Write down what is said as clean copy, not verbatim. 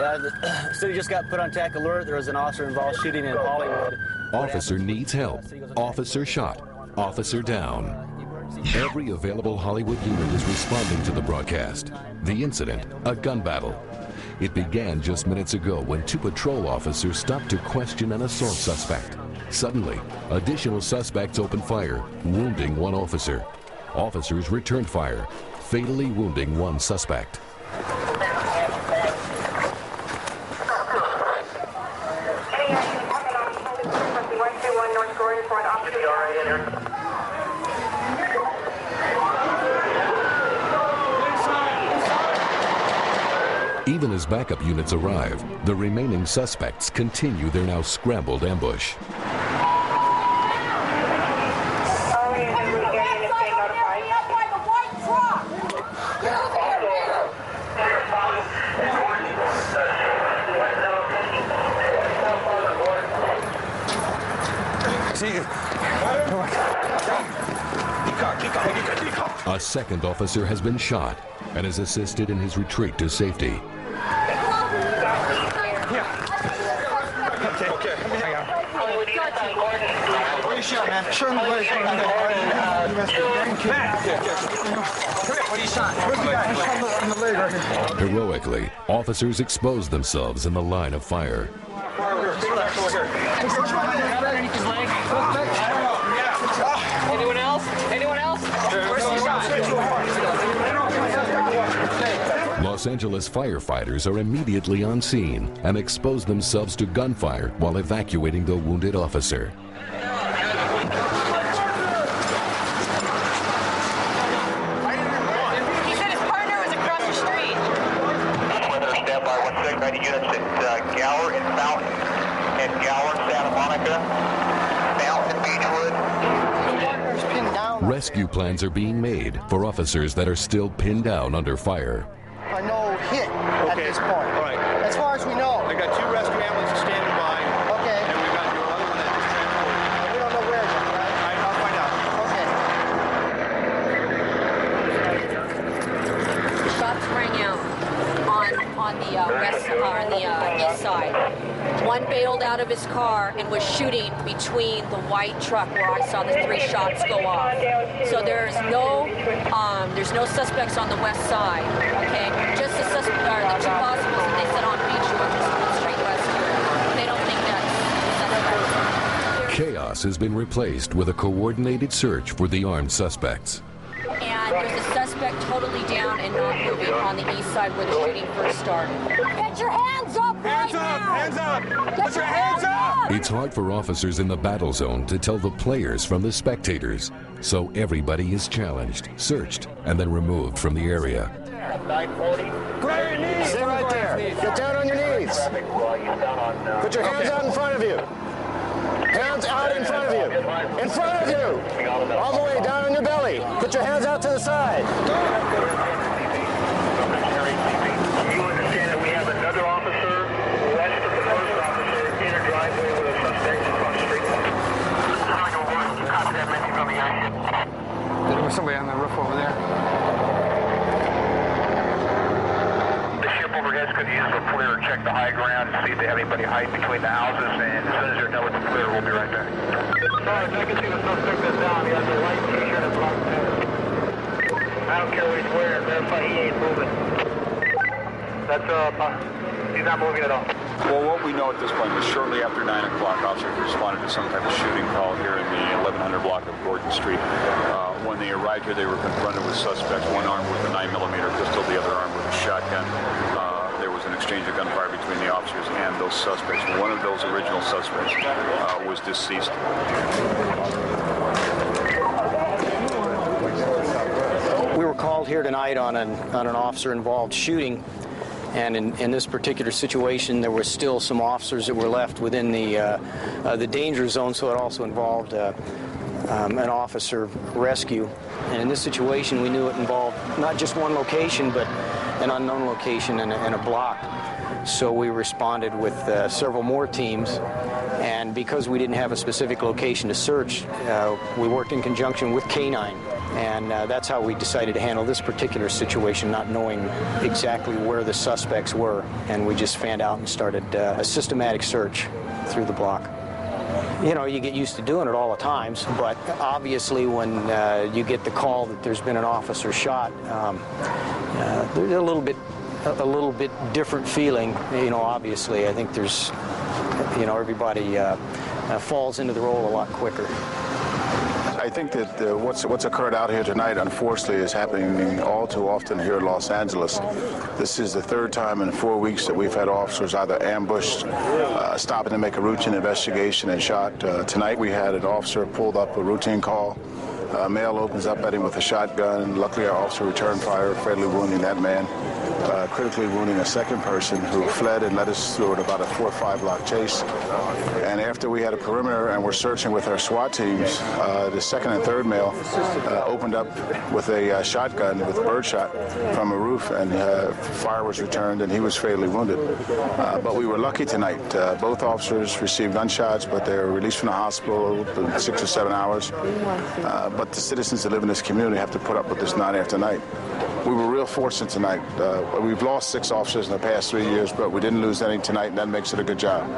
Yeah, the city just got put on TAC alert. There was an officer involved shooting in Hollywood. Officer needs help. Officer shot. Officer down. Every available Hollywood unit is responding to the broadcast. The incident, a gun battle. It began just minutes ago when two patrol officers stopped to question an assault suspect. Suddenly, additional suspects opened fire, wounding one officer. Officers returned fire, fatally wounding one suspect. Even as backup units arrive, the remaining suspects continue their now scrambled ambush. A second officer has been shot and is assisted in his retreat to safety. Heroically, officers expose themselves in the line of fire. Anyone else? Anyone else? Los Angeles firefighters are immediately on scene and expose themselves to gunfire while evacuating the wounded officer. He said his partner was across the street. Stand by 1 units at Gower and Fountain, and Gower, Santa Monica, Fountain, Beechwood. Rescue plans are being made for officers that are still pinned down under fire. No hit at this point. All right. As far as we know. I got 2 rescue ambulances standing by. Okay. And we got your other one that just transported. We don't know where yet, right? I'll find out. Okay. Shots rang out on the west on the east side. One bailed out of his car and was shooting between the white truck where I saw the 3 shots go off. So there's no suspects on the west side. Okay, just the 2 possibles that they said on Beechwood, just straight rescue. They don't think that's suspects. Chaos has been replaced with a coordinated search for the armed suspects. And there's a suspect totally down and not moving on the east side where the shooting first started. Get your hands up right now! Hands up! Get your hands up! It's hard for officers in the battle zone to tell the players from the spectators, so everybody is challenged, searched, and then removed from the area. 940. Grab your knees. Stay right there. Get down on your knees. Put your hands out in front of you. Hands out in front of you. In front of you. All the way down on your belly. Put your hands out to the side. You understand that we have another officer west of the first officer in a driveway with a suspect across the street. Copy that message from the action. There was somebody on the roof over there. The ship overhead's going to use the flare, check the high ground, and see if they have anybody hiding between the houses, and as soon as they're done with the flare, we'll be right back. Sorry, I can see the suspect that's down. He has a white t-shirt and black pants. I don't care what he's wearing, verify he ain't moving. That's, he's not moving at all. Well, what we know at this point is shortly after 9 o'clock, officers responded to some type of shooting call here in the 1100 block of Gordon Street. When they arrived here, they were confronted with suspects, one armed with a 9mm pistol, the other armed with a shotgun. There was an exchange of gunfire between the officers and those suspects. One of those original suspects was deceased. We were called here tonight on an officer-involved shooting, and in this particular situation, there were still some officers that were left within the danger zone, so it also involved an officer rescue. And in this situation, we knew it involved not just one location, but an unknown location and a block. So we responded with several more teams, and because we didn't have a specific location to search, we worked in conjunction with K-9 And that's how we decided to handle this particular situation, not knowing exactly where the suspects were. And we just fanned out and started a systematic search through the block. You know, you get used to doing it all the times, but obviously when you get the call that there's been an officer shot, there's a little bit different feeling. You know, obviously, I think there's, you know, everybody falls into the role a lot quicker. I think that what's occurred out here tonight, unfortunately, is happening all too often here in Los Angeles. This is the third time in 4 weeks that we've had officers either ambushed, stopping to make a routine investigation and shot. Tonight we had an officer pulled up a routine call. A male opens up at him with a shotgun. Luckily, our officer returned fire, fatally wounding that man, critically wounding a second person who fled and led us through about a 4 or 5 block chase. And after we had a perimeter and were searching with our SWAT teams, the second and third male opened up with a shotgun with a birdshot from a roof, and fire was returned, and he was fatally wounded. But we were lucky tonight. Both officers received gunshots, but they were released from the hospital in 6 or 7 hours. But the citizens that live in this community have to put up with this night after night. We were real fortunate tonight. We've lost 6 officers in the past 3 years, but we didn't lose any tonight, and that makes it a good job.